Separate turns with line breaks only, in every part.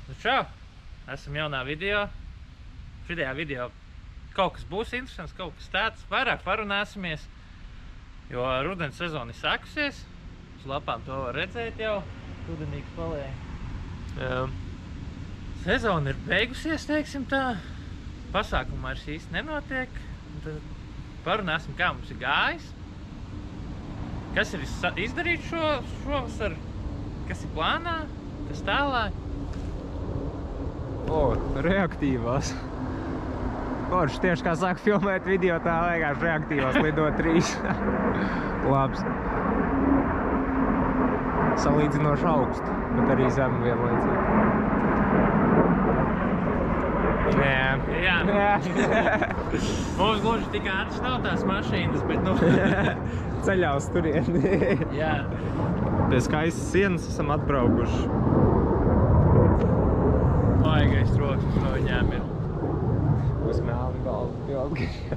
Nu čau! Esam jaunā video. Šajā video kaut kas būs interesants, kaut kas tāds. Vairāk parunāsimies, jo rudens sezona ir sākusies. Uz lapām to var redzēt jau. Rudenīgs paliek.
Jā.
Sezona ir beigusies, teiksim tā. Pasākumu vairs īsti nenotiek. Tad parunāsim, kā mums ir gājis. Kas ir izdarīts šovasar? Kas ir plānā? Kas tālāk?
Reaktīvās. Forši, tieši kā sāk filmēt video, tā vienkārši reaktīvās lido 3. Labs. Salīdzinoši augstu, bet arī zemi vienlaicīgi. Jā.
Mums gluži tik ātrs nav tās mašīnas, bet nu...
Ceļā uz turieni.
Jā.
Pie skaistas sienas esam atbraukuši.
Maigais troksnis no viņām ir.
Uz melnu galvu pilotgaļā.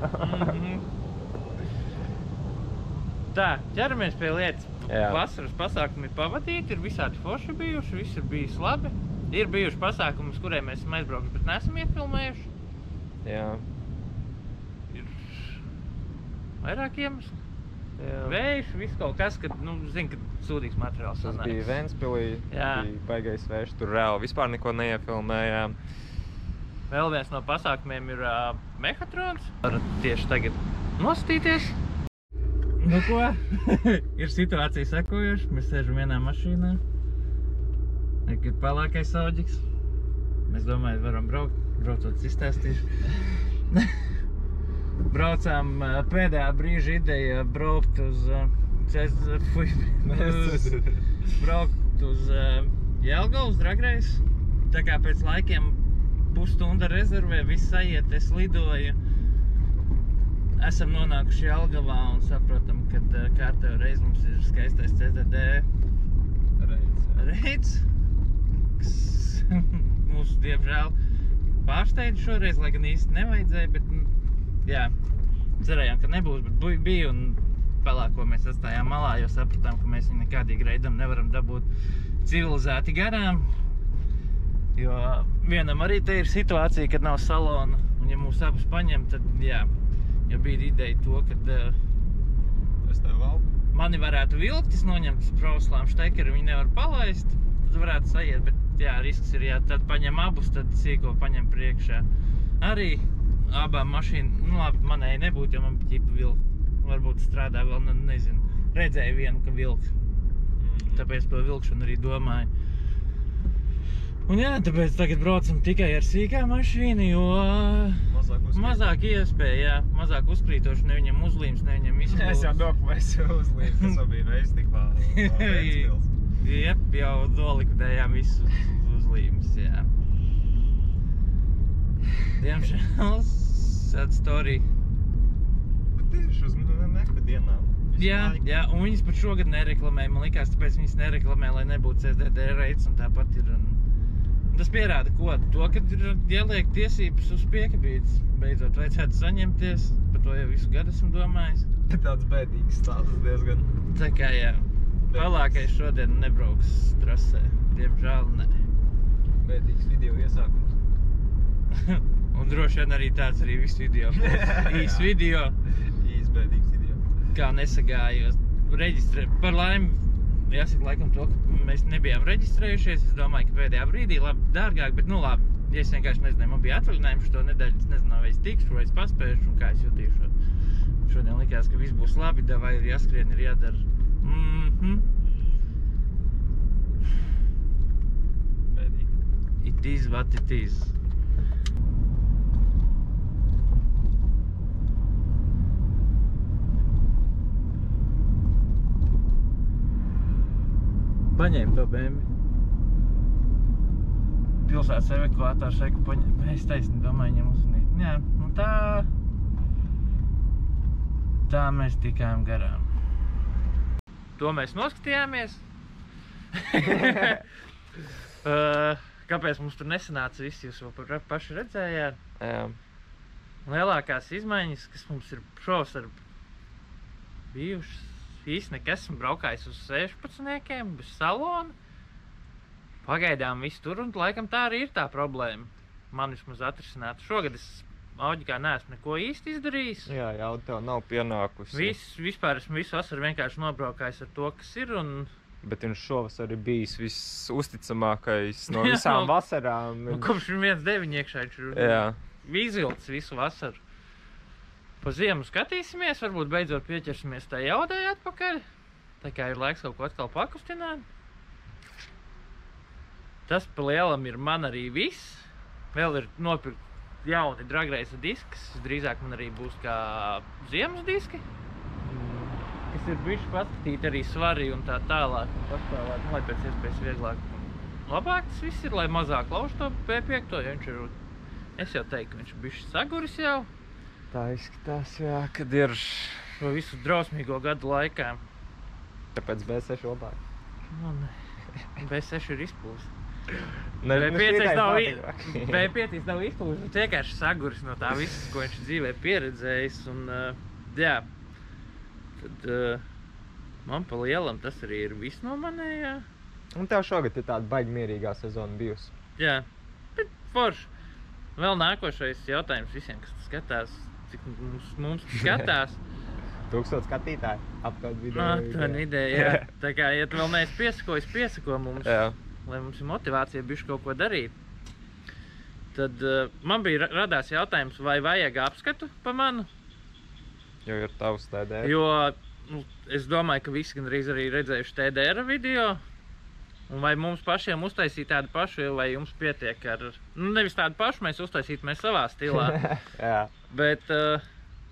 Tā, ķeramies pie lietas.
Jā.
Vasaras pasākumi ir pavadīti, ir visādi forši bijuši, viss ir bijis labi. Ir bijuši pasākumi, uz kuriem mēs esam aizbraukuši, bet neesam iefilmējuši.
Jā.
Ir vairāk iemesli.
Jā.
Vējš, viss kaut kas, kad, nu, zin, kad sūdīgs materiāls
Tas
sanāks.
bija Ventspilī,
Jā.
bija baigais vējš, tur reāli vispār neko neiefilmējām.
Vēl viens no pasākumiem ir Mehatrons. Varat tieši tagad nostīties. Nu ko? Ir situācija sekojoša. Mēs sēžam vienā mašīnā. Ir pelēkais auģiks. Mēs domājam, varam braukt. Braucot izstāstīšu. Braucām pēdējā brīža ideja braukt uz braukt uz Jelgavu, uz Dragreis. Tā kā pēc laikiem pusstunda rezervē, viss aiziet, es lidoju. Esam nonākuši Jelgavā un saprotam, ka kārtējo reizi mums ir skaistais CZD reids, kas mūs, diemžēl, pārsteidza šoreiz, lai gan īsti nevajadzēja, bet, jā, cerējām, ka nebūs, bet bija un pelēko mēs atstājām malā, jo sapratām, ka mēs viņu nekādīgi reidam nevaram dabūt civilizēti garām, jo vienam arī te ir situācija, kad nav salona, un ja mūs abus paņem, tad, jā, jo bija ideja to, kad
Es tev valdu?
mani varētu vilkt, es noņemtu proslām štekeri, viņi nevar palaist, tad varētu sajiet, bet jā, risks ir, ja tad paņem abus, tad sīko paņem priekšā. Arī abām mašīnām, nu labi, manēji nebūtu, jo man ķipa vilkt. Varbūt strādā vēl, nezinu, redzēju vienu, ka vilks. Tāpēc par vilkšanu arī domāju. Un jā, tāpēc tagad braucam tikai ar sīkā mašīnu, jo mazāk iespēja, jā, mazāk uzkrītoši, ne viņam uzlīmes, ne viņam izpildus.
Es jau domāju, uzlīmes, tas jau bija veistiklā Ventspils.
Jep, jau nolikvidējām visus uzlīmes, jā. Diemžēl, sad story.
Bet tieši uz Meku dienām.
Jā, un viņas pat šogad nereklamēja, man likās, tāpēc viņas nereklamē, lai nebūtu CZD reids, un tāpat ir. Tas pierāda ko? To, kad ir ieliek tiesības uz piekabītes. Beidzot, vajadzētu saņemties, par to jau visu gadu esmu domājis.
Tāds bēdīgs stāsts diezgan.
Tā kā jā, pelākais šodien nebrauks trasē, diemžēl ne.
Bēdīgs video iesākums.
Un droši vien arī tāds arī viss video. Īs video.
Īs bēdīgs video.
Kā nesagājos. Par laimi, jāsaka laikam to, ka mēs nebijām reģistrējušies. Es domāju, ka pēdējā brīdī labi dārgāk, bet nu labi. Ja es vienkārši nezināju, man bija atvaļinājums šo nedēļu, es nezināju, vai es tikšu, vai es paspēšu un kā es jutīšu. Šodien likās, ka viss būs labi, vai ir jāskrien, ir jādara.
Bēdīgi.
It is what it is. Paņēmu to BMW. Pilsētas evakuātārs saka, paņēmu. Es taisni domāju, viņam uzvanīt. Jā, nu tā mēs tikām garām. To mēs noskatījāmies. Kāpēc mums tur nesanāca viss, jūs vēl paši redzējāt?
Jā.
Lielākās izmaiņas, kas mums ir šovasar bijušas, īsti nekas, esmu braukājis uz 16-niekiem, bez salona. Pagaidām viss tur, un laikam tā arī ir tā problēma. Man vismaz atrisināta. Šogad es Audikā neesmu neko īsti izdarījis.
Jā, jau tev nav pienākusi.
Vispār esmu visu vasaru vienkārši nobraukājis ar to, kas ir, un...
Bet viņš šovasar ir bijis visuzticamākais no visām vasarām.
Kopš 1.9 iekšā viņš ir izvilcis visu vasaru. Pa ziemu skatīsimies, varbūt beidzot pieķersimies tā jaudai atpakaļ. Tā kā ir laiks kaut ko atkal pakustināt. Tas pa lielam ir man arī viss. Vēl ir nopirkt jauni Drag Race diski, kas drīzāk man arī būs kā ziemas diski. Kas ir bišķi paskatīt arī svari un tā tālāk. Un paspēlēt, lai pēc iespējas vieglāk. Labāk tas viss ir, lai mazāk lauž to P5, jo viņš ir... Es jau teiktu, ka viņš ir bišķi saguris jau.
Tā izskatās, jā, kad ir...
Šo visu drausmīgo gadu laikā.
Tāpēc B6 labāk.
Nu, ne. B6 ir izpūs. B5 nav izpūs, bet vienkārši saguris no tā visas, ko viņš dzīvē pieredzējis. Un, jā, tad man pa lielam tas arī ir viss no manējā.
Un tev šogad ir tāda baigi mierīgā sezona bijusi.
Jā, bet forši. Vēl nākošais jautājums visiem, kas skatās, cik mums skatās.
1000 skatītāji apkārt video.
Aptuveni ideja, jā. Tā kā, ja tu vēl neesi piesakojis, piesako mums, lai mums ir motivācija bišķi kaut ko darīt. Tad man bija radās jautājums, vai vajag apskatu pa manu?
Jo ir tavs TDR.
Jo es domāju, ka visi gandrīz arī redzējuši TDR video. Un vai mums pašiem uztaisīt tādu pašu, vai jums pietiek ar... Nu, nevis tādu pašu mēs uztaisīt, mēs savā stilā.
Jā.
Bet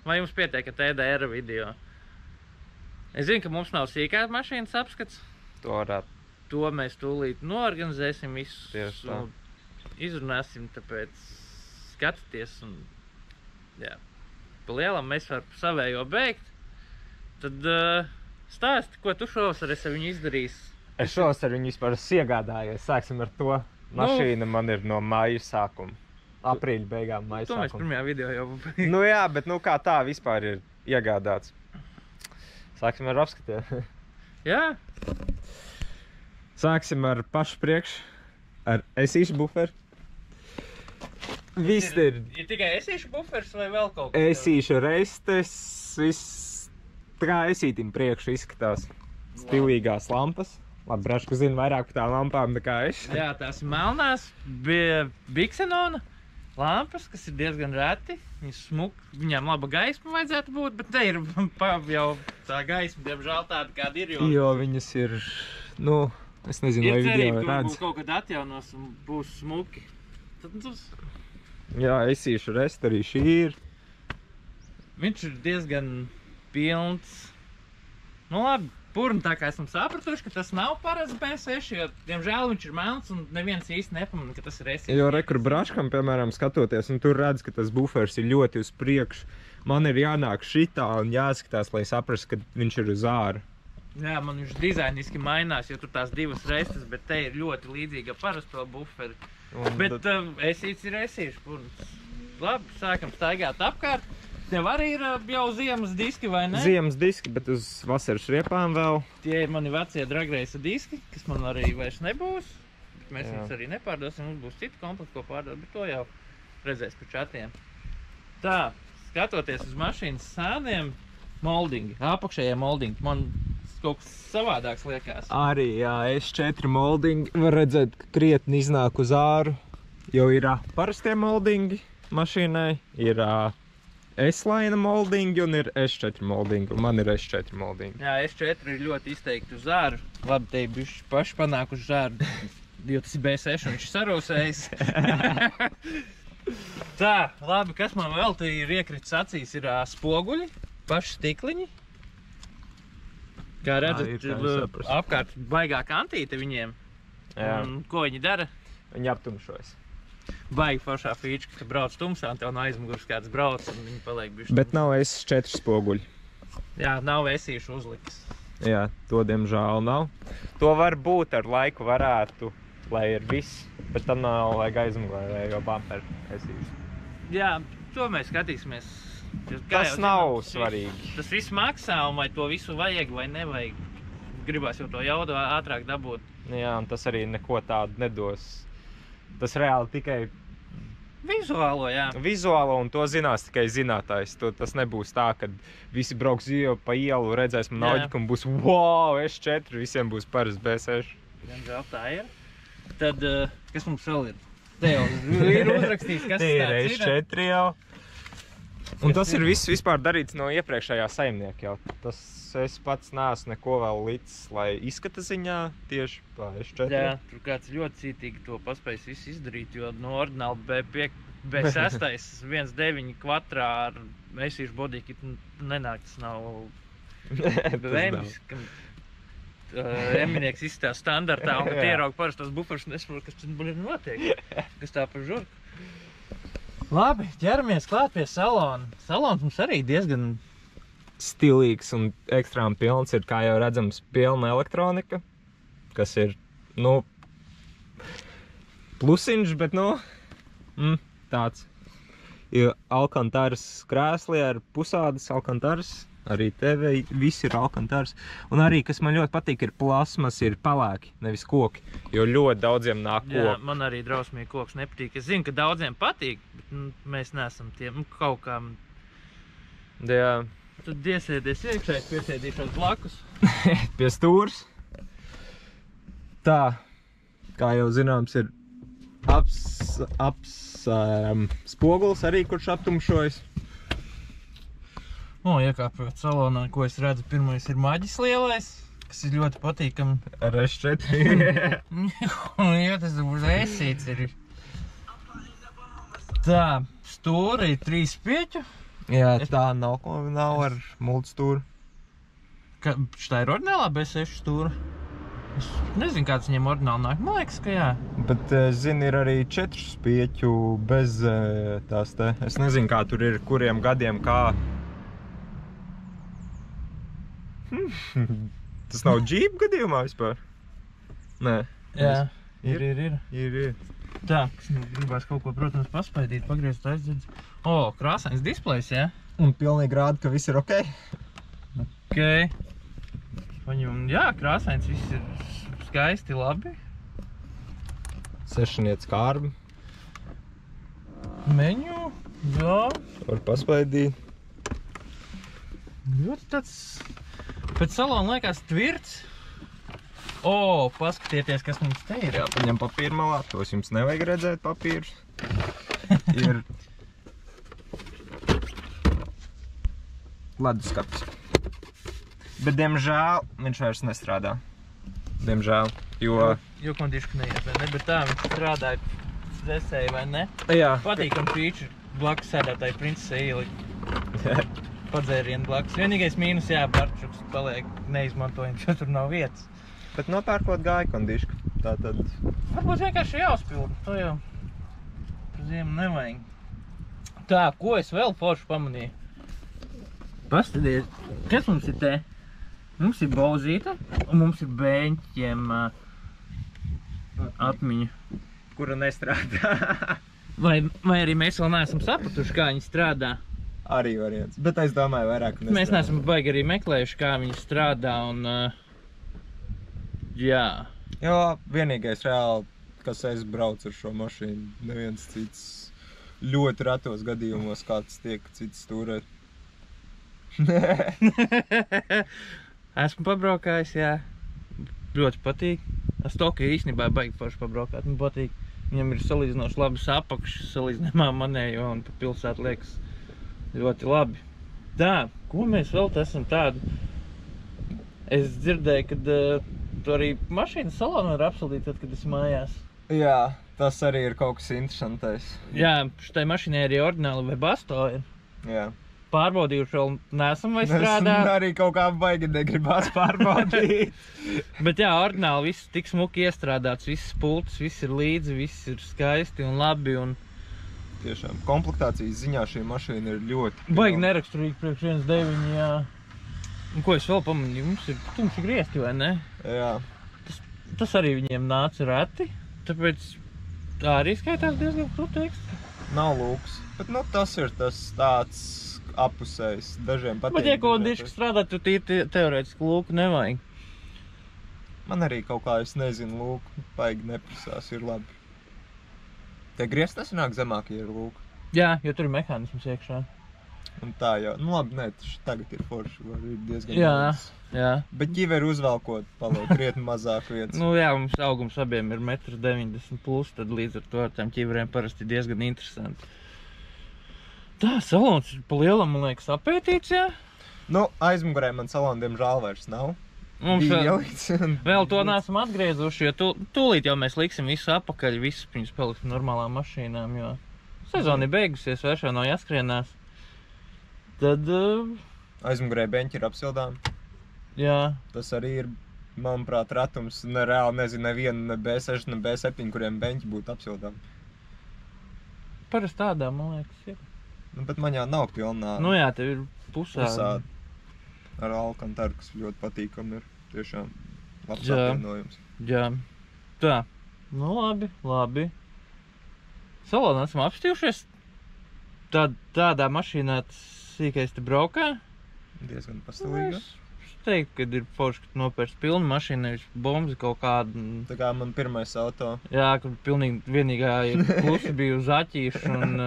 vai jums pietiek ar TDR video? Es zinu, ka mums nav sīkās mašīnas apskats.
To varētu.
To mēs tūlīt noorganizēsim visus.
Tieši tā.
Izrunāsim, tāpēc skatieties un... Jā. Pa lielam mēs varam savējo beigt. Tad stāsti, ko tu šovasar esi viņu izdarījis?
Es šovasar viņu vispār iegādājies. Sāksim ar to. Mašīna man ir no maija sākuma. Aprīļa beigām maija sākuma.
To mēs pirmajā video jau pabeigām.
Nu jā, bet kā tā vispār ir iegādāts. Sāksim ar apskatiem.
Jā.
Sāksim ar pašu priekšu. Ar esīšu buferu. Viss ir...
Ir tikai esīšu bufers vai vēl kaut kas?
Esīšu reistes. Viss tā kā esītim priekšu izskatās. Stilīgās lampas. Labi, Braška zina vairāk par tām lampām nekā es.
Jā, tās ir melnās, Bixenona lampas, kas ir diezgan reti. Viņas viņām laba gaisma vajadzētu būt, bet te ir jau tā gaisma, diemžēl tāda, kāda ir.
Jo viņas ir, nu, es nezinu, vai video redz.
Ir cerība, ka kaut kad atjaunos un būs smuki.
Jā, esīšu rest arī šī ir.
Viņš ir diezgan pilns. Nu labi. Purni tā kā esam sapratuši, ka tas nav parasts B6, jo, diemžēl, viņš ir melns un neviens īsti nepamana, ka tas ir esīši.
Jo rekur Braškam, piemēram, skatoties, un tur redz, ka tas bufers ir ļoti uz priekšu. Man ir jānāk šitā un jāskatās, lai saprastu, ka viņš ir uz āru.
Jā, man viņš dizainiski mainās, jo tur tās divas reistes, bet te ir ļoti līdzīga parasto buferi. Bet esīts ir esīši purns. Labi, sākam staigāt apkārt. Tev arī ir jau ziemas diski, vai ne?
Ziemas diski, bet uz vasaras riepām vēl.
Tie ir mani vecie Drag Race diski, kas man arī vairs nebūs. Bet mēs viņus arī nepārdosim, mums būs citi komplekti, ko pārdot, bet to jau redzēs pa čatiem. Tā, skatoties uz mašīnas sēdiem, moldingi, apakšējie moldingi, man kaut kas savādāks liekas. Arī, jā,
S4 moldingi, var redzēt, ka krietni iznāk uz āru, jo ir parastie moldingi mašīnai, ir S-line moldingi un ir S4 moldingi, un man ir S4 moldingi.
Jā, S4 ir ļoti izteikti uz āru. Labi, te ir bišķi paši panākuši žāru, jo tas ir B6 un viņš ir sarūsējis. Tā, labi, kas man vēl te ir iekrits acīs, ir spoguļi, paši stikliņi. Kā redzat, apkārt baigā kantīte viņiem.
Jā.
Un ko viņi dara?
Viņi aptumšojas.
Baigi foršā fīča, ka tu brauc tumsā un tev no aizmugurs kāds brauc un viņi paliek bišķi.
Bet nav S4 spoguļi.
Jā, nav esīšu uzlikas.
Jā, to diemžēl nav. To var būt ar laiku varētu, lai ir viss, bet tam nav vajag aizmugurējo bumperu esīšu.
Jā, to mēs skatīsimies.
Tas nav svarīgi.
Tas viss maksā un vai to visu vajag vai nevajag. Gribās jau to jaudu ātrāk dabūt.
Jā, un tas arī neko tādu nedos. Tas reāli tikai
Vizuālo, jā.
vizuālo, un to zinās tikai zinātājs. Tas nebūs tā, ka visi brauks pa ielu, redzēs man Audi, un būs wow, S4, visiem būs parasts B6.
Diemžēl tā ir. Tad, kas mums vēl ir? Te jau ir uzrakstījis, kas
Te ir S4 jau. Un tas ir viss vispār darīts no iepriekšējā saimnieka jau. Tas es pats neesmu neko vēl līdz, lai izskata ziņā tieši pa S4.
Jā, tur kāds ļoti cītīgi to paspējis visu izdarīt, jo no ordināli B6 1.9 kvatrā ar mesīšu bodīkitu nenāk, tas nav vēmis, ka Eminieks izstāv standartā un kad ieraug parastos buferus, nesaprot, kas tad ir notiek, kas tā par žurku. Labi, ķeramies klāt pie salona. Salons mums arī diezgan
stilīgs un ekstrām pilns ir, kā jau redzams, pilna elektronika, kas ir, plusiņš, bet, tāds. Ir Alcantaras krēsli ar pusādas Alcantaras, arī TV viss ir Alcantaras. Un arī, kas man ļoti patīk, ir plasmas, ir palēki, nevis koki, jo ļoti daudziem nāk koki.
Jā, man arī drausmīgi koks nepatīk. Es zinu, ka daudziem patīk, bet mēs neesam tiem kaut kā.
Jā.
Tad iesēdies iekšā, es piesēdīšos blakus.
Pie stūras. Tā, kā jau zināms, ir spogulis arī, kurš aptumšojas.
Iekāpjot salonā, ko es redzu, pirmais ir maģis lielais, kas ir ļoti patīkami.
Ar S4.
Jā, tas būs esīts ir. Tā, stūri ir 3 pieķu.
Jā, tā nav ar multstūru.
Šitā ir ordinālā B6 stūra? Es nezinu, kāds viņiem ordināli nāk. Man liekas, ka jā.
Bet, zinu, ir arī 4 spieķu bez tās te. Es nezinu, kā tur ir, kuriem gadiem kā. Tas nav Jeep gadījumā vispār? Nē.
Jā, ir. Tā, kas gribās kaut ko, protams, paspaidīt, pagriezt aizdzirds. Krāsains displejs, jā?
Un pilnīgi rāda, ka viss ir ok?
Ok. Jā, krāsains, viss ir skaisti, labi.
6 kārbi.
Meņu, jā.
Var paspaidīt.
Ļoti tāds, pēc salona liekas tvirts. Paskatieties, kas mums te ir.
Jā, paņem papīru malā, tos jums nevajag redzēt papīrus. Ir leduskapis. Bet, diemžēl, viņš vairs nestrādā. Diemžēl, jo
kondiška neiet, vai ne? Bet tā, viņš strādāja dzēsēji, vai ne?
Jā.
Patīkam feature, blakus sēdētāji princese ielika. Padzērienu blakus. Vienīgais mīnus, jā, barčuks paliek neizmantojams, jo tur nav vietas.
Bet nopērkot gāja kondišku, tā tad.
Varbūt vienkārši jāuzpilda, to jau par ziemu nevajag. Tā, ko es vēl forši pamanīju? Paskatieties, kas mums ir te? Mums ir bauzīte, un mums ir bēņķiem atmiņa.
Kura nestrādā.
Vai arī mēs vēl neesam sapratuši, kā viņi strādā?
Arī variants, bet es domāju vairāk nestrādā.
Mēs neesam baigi arī meklējuši, kā viņi strādā, un jā.
Jo, vienīgais reāli, kas es braucu ar šo mašīnu, neviens cits ļoti retos gadījumos kāds tiek cits stūrēt.
Esmu pabraukājis, jā. Ļoti patīk. Stoka īstenībā baigi forši pabraukāt, man patīk. Viņam ir salīdzinoši labas apakšas, salīdzinājumā manējo, un pa pilsētu liekas ļoti labi. Tā, ko mēs vēl esam tādu? Es dzirdēju, kad tu arī mašīnas salonu var apsaldīt, tad, kad esi mājās.
Jā, tas arī ir kaut kas interesantais.
Jā, šitai mašīnai arī ordināli vai basto ir.
Jā.
Pārbaudījuši vēl neesam vai strādā.
Es arī kaut kā baigi negribās pārbaudīt.
Bet jā, ordināli viss tik smuki iestrādāts, viss pults, viss ir līdzi, viss ir skaisti un labi. Un
tiešām, komplektācijas ziņā šī mašīna ir ļoti
baigi neraksturīgi priekš 1.9, jā. Un ko es vēl pamanīju? Mums ir tumši griezti, vai ne?
Jā.
Tas arī viņiem nāca reti, tāpēc tā arī skaitās diezgan krūtīgs.
Nav lūks, bet tas ir tas tāds apusējs, dažiem patīk.
Bet ja kondiški strādā, tu teorētiski lūku nevajag.
Man arī kaut kā, es nezinu, lūk, baigi neprasās, ir labi. Tie griezt nesanāk zemāk, ja ir lūk.
Jā, jo tur ir mehānisms iekšā.
Un tā jau, nu labi, ne, tagad ir forši, var ir diezgan
Jā,
daudz.
jā.
Bet ķiveri uzvalkot, paliek krietni mazāk vietas.
Nu jā, mums augums abiem ir 1,90 m plus, tad līdz ar to ar tiem ķiveriem parasti diezgan interesanti. Tā, salons ir pa lielam, man liekas, apētīts, jā?
Nu, aizmugurē man salona, diemžēl, vairs nav.
Mums
Bija
vēl,
ielikts.
vēl to neesam atgriezuši, jo tūlīt jau mēs liksim visu apakaļ, visus viņus paliksim normālām mašīnām, jo sezona ir beigusies, vairs jau nav jāskrienās. Tad,
Aizmugurē beņķi ir apsildām.
jā,
Tas arī ir, manuprāt, ratums. Nereāli nezinu nevienu, ne B6, ne B7, kuriem beņķi būtu apsildām.
parasti tādā, man liekas, ir.
Nu, bet man jau nav pilnā
Nu jā, tev ir pusādi.
ar Alcantaru, kas ļoti patīkami ir. Tiešām labs
Jā.
apvienojums.
Jā, tā, nu labi. Salonā esam apstījušies. Tādā mašīnā sīkais te braukā.
Diezgan pastāvīga.
Es teiktu, ka ir forši, ka nopērts pilnu mašīnu, nevis bombas kaut kādu.
Tā kā man pirmais auto.
Jā, kur pilnīgi vienīgā klusi bija uz aķīšu un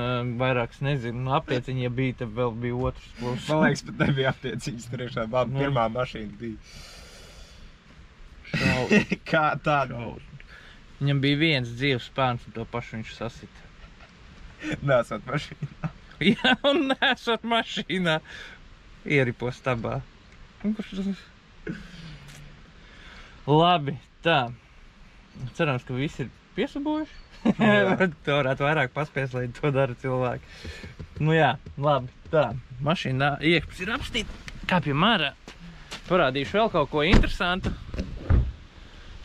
vairākas, nezinu, aplieciņa bija, tad vēl bija otrs klusi.
Man liekas, pat nebija attiecības priekšā.
Nu.
Pirmā mašīna bija.
Šausmas.
Kā tāda?
Viņam bija viens dzīves spārns un to pašu viņš sasita.
Nesot mašīna.
Jā, un nesot mašīnā. Ieripo stabā. Un kurš tas? Labi, tā. Cerams, ka visi ir piesabojuši. To varētu vairāk paspēs, lai to dara cilvēki. Nu jā, labi, tā. Mašīnā iekšpus ir apstīt. Kāpjam ārā. Parādīšu vēl kaut ko interesantu.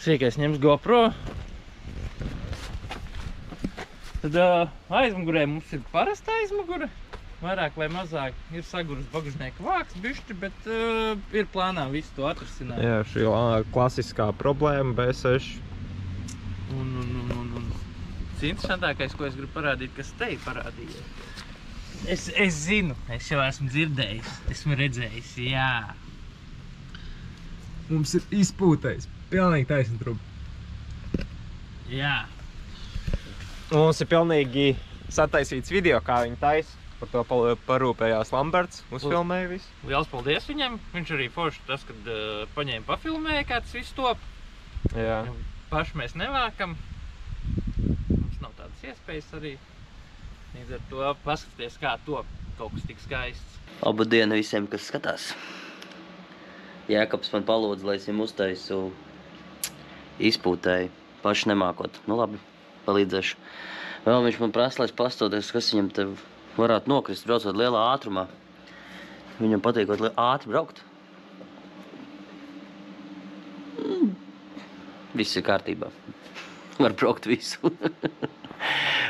Sīkais ņems GoPro. Tad aizmugurē mums ir parasta aizmugure. Vairāk vai mazāk ir saguris bagžnieka vāks bišķi, bet ir plānā visu to atrasināt.
Jā, šī klasiskā problēma B6.
Un interesantākais, ko es gribu parādīt, kas te ir parādījies. Es zinu, es jau esmu dzirdējis, esmu redzējis, jā.
Mums ir izpūtais. Pilnīgi taisna truba.
Jā.
Mums ir pilnīgi sataisīts video, kā viņi taisa. Par to parūpējās Lamberts, uzfilmēja visu.
Liels paldies viņam. Viņš arī forši tas, kad paņēma pafilmēja, kā tas viss top.
Jā.
Paši mēs nevākam. Mums nav tādas iespējas arī. Līdz ar to paskaties, kā top kaut kas tik skaists.
Labu dienu visiem, kas skatās. Jēkabs man palūdz, lai es viņam uztaisu izpūtēju, paši nemākot. Nu labi, palīdzēšu. Vēl viņš man prasa, lai es pastoties, kas viņam te varētu nokrist, braucot lielā ātrumā. Viņam patīkot ātri braukt. Viss ir kārtībā. Var braukt visu.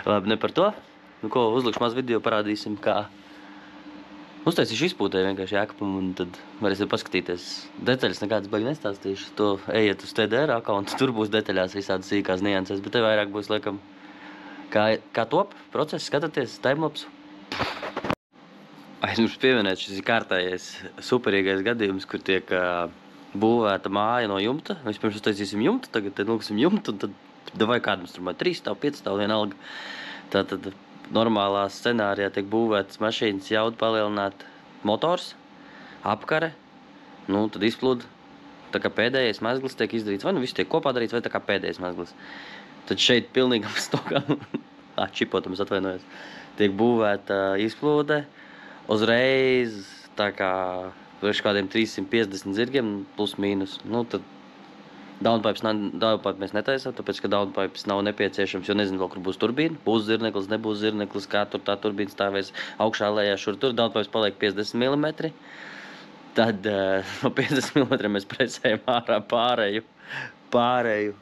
Labi, ne par to. Nu ko, uzlikšu maz video, parādīsim, kā uztaisīšu izpūtēju vienkārši Jēkabam, un tad varēsiet paskatīties. Detaļas nekādas baigi nestāstīšu. To ejiet uz TDR akauntu, tur būs detaļās visādas sīkās nianses, bet te vairāk būs, laikam, kā top process, skatāties, timelapsu. Aizmirsu pieminēt, šis ir kārtējais superīgais gadījums, kur tiek būvēta māja no jumta. Vispirms uztaisīsim jumtu, tagad nolksim jumtu, un tad vai kādam tur 3 stāv, 5 stāv vienalga. Tātad normālā scenārijā tiek būvētas mašīnas jauda palielināt motors, apkare, nu tad izplūda. Tā kā pēdējais mazglis tiek izdarīts, vai nu viss tiek kopā darīts, vai tā kā pēdējais mazglis. Tad šeit pilnīgam stokam, čipotams atvainojos, tiek būvēta izplūde uzreiz tā kā priekš kādiem 350 zirgiem plus mīnus. Nu tad downpipe mēs netaisām, tāpēc, ka downpipes nav nepieciešams, jo nezinu vēl, kur būs turbīna. Būs zirneklis, nebūs zirneklis, kā tur tā turbīna stāvēs augšā, lejā, šur tur. Downpipes paliek 50 mm. Tad no 50 mm mēs presējam ārā pārēju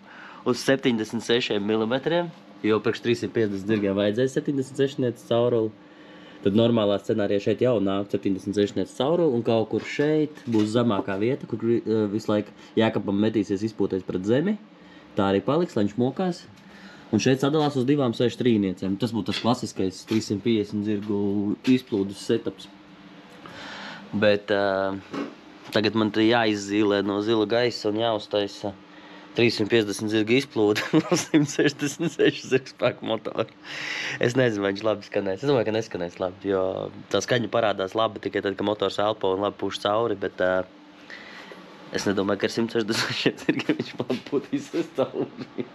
uz 76 mm, jo priekš 350 zirgiem vajadzēja 76 nec cauruli. Tad normālā scenārijā šeit jau nāk 76 nec cauruli, un kaut kur šeit būs zemākā vieta, kur visu laiku Jēkabam metīsies izpūties pret zemi. Tā arī paliks, lai viņš mokās. Un šeit sadalās uz 2 6 trīniecēm. Tas būtu tas klasiskais 350 zirgu izplūdes setups. Bet tagad man te jāizzīlē no zila gaisa un jāuztaisa 350 zirga izplūda, 166 zirgspēku motoru. Es nezinu, vai viņš labi skanēs. Es domāju, ka neskanēs labi, jo tā skaņa parādās labi tikai tad, ka motors elpo un labi puš cauri, bet es nedomāju, ka ar 166 zirga viņš labi būtu izsastāvri.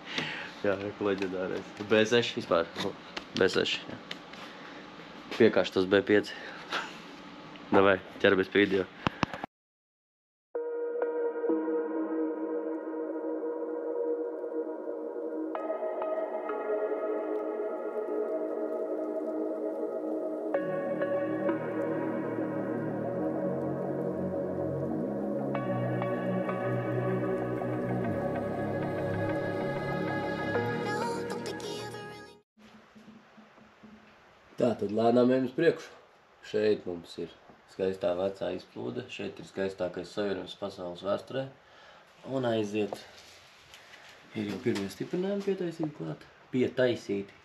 Jā, leģendārais. B6 vispār. B6, jā. Piekāš tos B5. Davai, ķeramies pie video. Tā, tad lēnām ejam uz priekšu. Šeit mums ir skaistā vecā izplūde. Šeit ir skaistākais savienojums pasaules vēsturē. Un aiziet. Ir jau pirmie stiprinājumi pietaisīti klāt. Pietaisīti.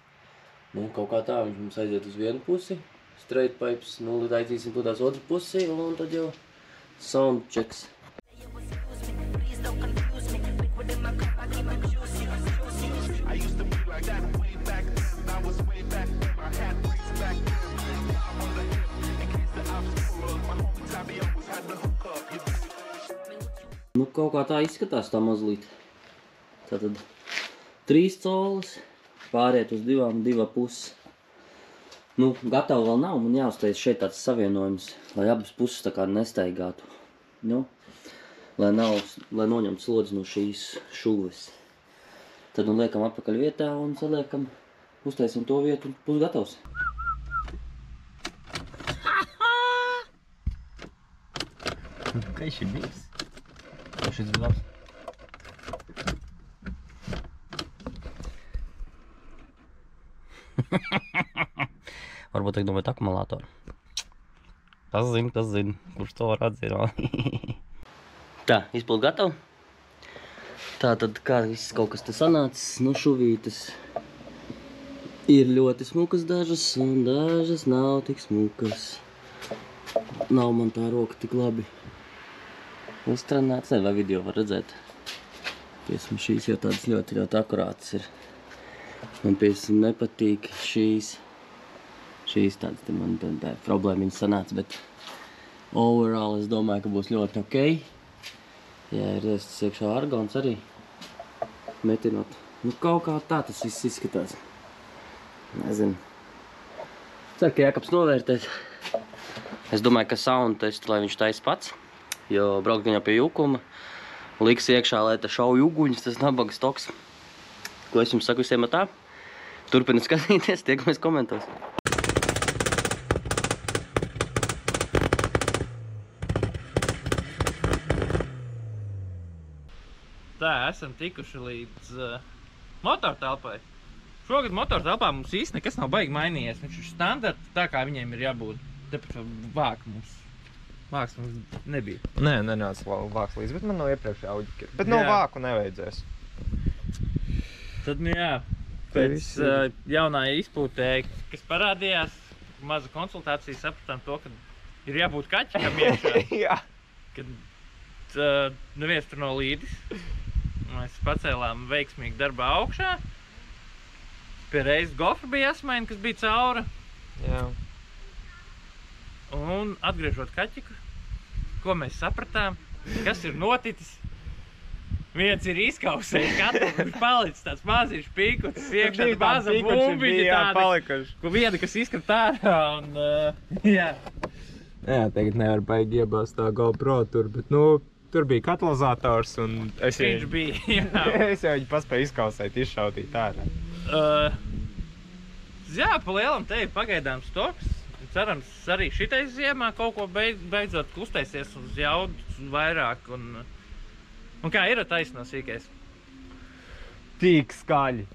Nu, kaut kā tā viņš mums aiziet uz vienu pusi. Straight pipes, nu, aizīsim plūdās otru pusi. Un tad jau sound checks. Nu, kaut kā tā izskatās tā mazliet. Tātad 3 colas, pāriet uz 2,5. Nu, gatavi vēl nav, man jāuztais šeit tāds savienojums, lai abas puses tā kā nestaigātu. Nu, lai noņemtu slodzi no šīs šuves. Tad nu liekam atpakaļ vietā un saliekam, uztaisim to vietu un būs gatavs.
Kā viņš ir bijis?
Šis ir labs. Varbūt tiek domāt akumulātoru. Tas zina, kurš to var atzīrāt. Tā, izpildu gatavu. Tā tad, kā viss kaut kas te sanācis, no šuvītes ir ļoti smukas dažas, un dažas nav tik smukas. Nav man tā roka tik labi uztrenēts, vai video var redzēt. Piesam, šīs jau tādas ļoti akurātas ir. Man piesam nepatīk šīs. Šīs tādas, te man tā problēma viņas sanāca, bet overall es domāju, ka būs ļoti ok. Jā, ir iestas iekšā argons arī metinot. Nu, kaut kā tā tas viss izskatās. Nezinu. Ceru, ka Jākaps novērtēs. Es domāju, ka sound testu, lai viņš taisa pats. Jo braukt viņā pie jūkuma, liks iekšā, lai te šauj uguņus, tas nabagas toks. Ko es jums saku visiem tā? Turpiniet skatīties, tiekamies komentos.
Tā, esam tikuši līdz motortelpai. Šogad motortelpā mums īsti nekas nav baigi mainījies. Viņš ir standarts, tā kā viņiem ir jābūt. Tāpēc vāk mums. Vāks mums nebija.
Nē, nenāca vāks līdz, bet man no iepriekšējā Audi. Bet no vāku nevajadzēs.
Tad, nu jā, pēc jaunā izpūtē, kas parādījās, maza konsultācija, sapratām to, ka ir jābūt kaķikam iekšā.
Jā.
Kad neviens tur nav līdis. Mēs pacēlām veiksmīgi darbā augšā. Pie reizes gofra bija jāsmaina, kas bija caura.
Jā.
Un atgriežot kaķiku, ko mēs sapratām, kas ir noticis. Viens ir izkausējis katru, kurš palicis tāds maziņš pīkuts, iekšā tā maza bumbiņa tāda, viena, kas izkrat ārā un, jā.
Jā, tagad nevar baigi iebāzt tā GoPro tur, bet, nu, tur bija katalizators un es
Viņš bija, jā.
Es jau viņu paspēju izkausēt, izšautīt ārā.
Jā, pa lielam te ir pagaidām stoks. Cerams, arī šitais ziemā kaut ko beidzot kustēsies uz jaudu vairāk. Un kā ir taisno sīkais?
Tik skaļi.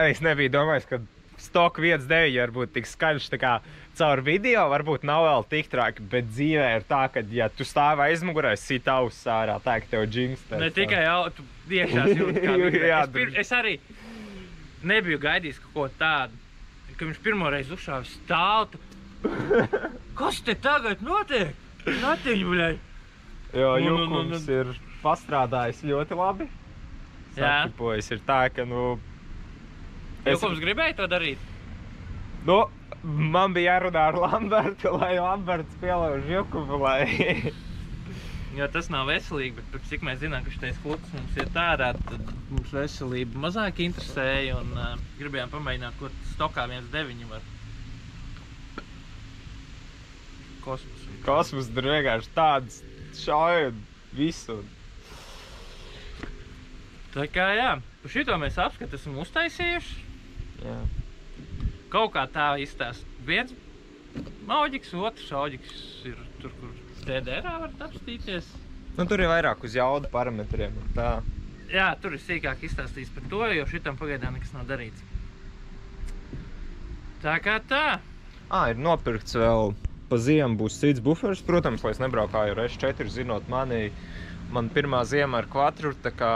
Es nebiju domājis, ka stoku 1.9 var būt tik skaļš, tā kā caur video varbūt nav vēl tik traki, bet dzīvē ir tā, ka, ja tu stāvi aizmugurē, sit auss ārā, tā, ka tev džingstēs.
Ne tikai tu iekšās jūti kā video. Es arī nebiju gaidījis kaut ko tādu, ka viņš pirmoreiz uzšāva stāvu. Kas te tagad notiek? Natiņ, bļai!
Jo, jukums ir pastrādājis ļoti labi. sakipojas. Ir tā, ka, nu...
Jukums gribēja to darīt?
Nu, man bija jārunā ar Lambertu, lai Lamberts pielauž Jukumu, lai...
Jo tas nav veselīgi, bet cik mēs zinām, ka šitais kluts mums iet ārā, tad mums veselība mazāk interesēja un gribējām pamēģināt, kur stokā 1.9 var. Kosmos.
Kosmos tur vienkārši tāds šauj un visu.
Tā kā jā, par šito mēs apskatu esam uztaisījuši.
Jā.
Kaut kā tā izstāst. Viens auģiks, otrs auģiks ir tur, kur TDR-ā var apstīties.
Nu, tur ir vairāk uz jaudu parametriem un tā.
Jā, tur ir sīkāk izstāstījis par to, jo šitam pagaidām nekas nav darīts. Tā kā tā.
Ir nopirkts vēl pa ziemu būs cits buferis, protams, lai es nebraukāju ar S4, zinot mani. Man pirmā ziema ar kvatru, tā kā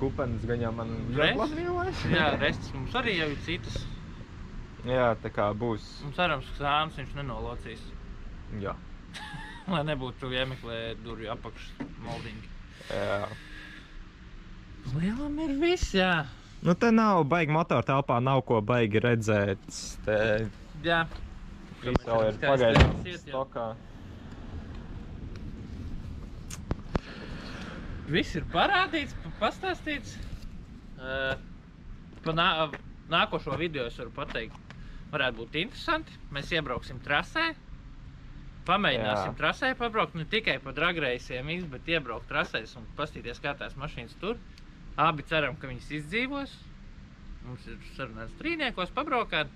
kupenes gaņā man jāatlatvīlēs.
Jā, restis mums arī jau ir citas.
Jā, tā kā būs.
Un cerams, ka sāns viņš nenolocīs.
Jā.
Lai nebūtu jāmeklē durvju apakšas moldingi.
Jā.
Lielam ir viss, jā.
Nu, te nav baigi motora telpā, nav ko baigi redzēt. Te
Jā.
viss vēl ir pagaidām stokā.
Viss ir parādīts, pastāstīts. Pa nākošo video es varu pateikt, varētu būt interesanti. Mēs iebrauksim trasē. Pamēģināsim trasē pabraukt, ne tikai pa dragreisiem, bet iebraukt trasēs un pastīties, kā tās mašīnas tur. Abi ceram, ka viņas izdzīvos. Mums ir sarunāts trīniekos pabraukāt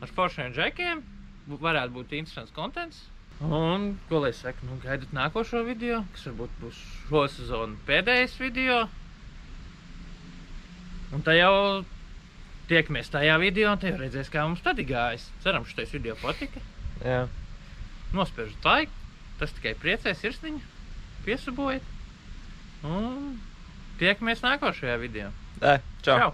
ar foršiem džekiem. Varētu būt interesants kontents. Un, ko lai saka, nu gaidat nākošo video, kas varbūt būs šo sezonu pēdējais video. Un tā jau tiekamies tajā video, un te jau redzēs, kā mums tad ir gājis. Ceram, šitais video patika.
Jā.
Nospiežat laiku, tas tikai priecē sirsniņu, piesabojiet. Un tiekamies nākošajā video.
Čau!
Čau!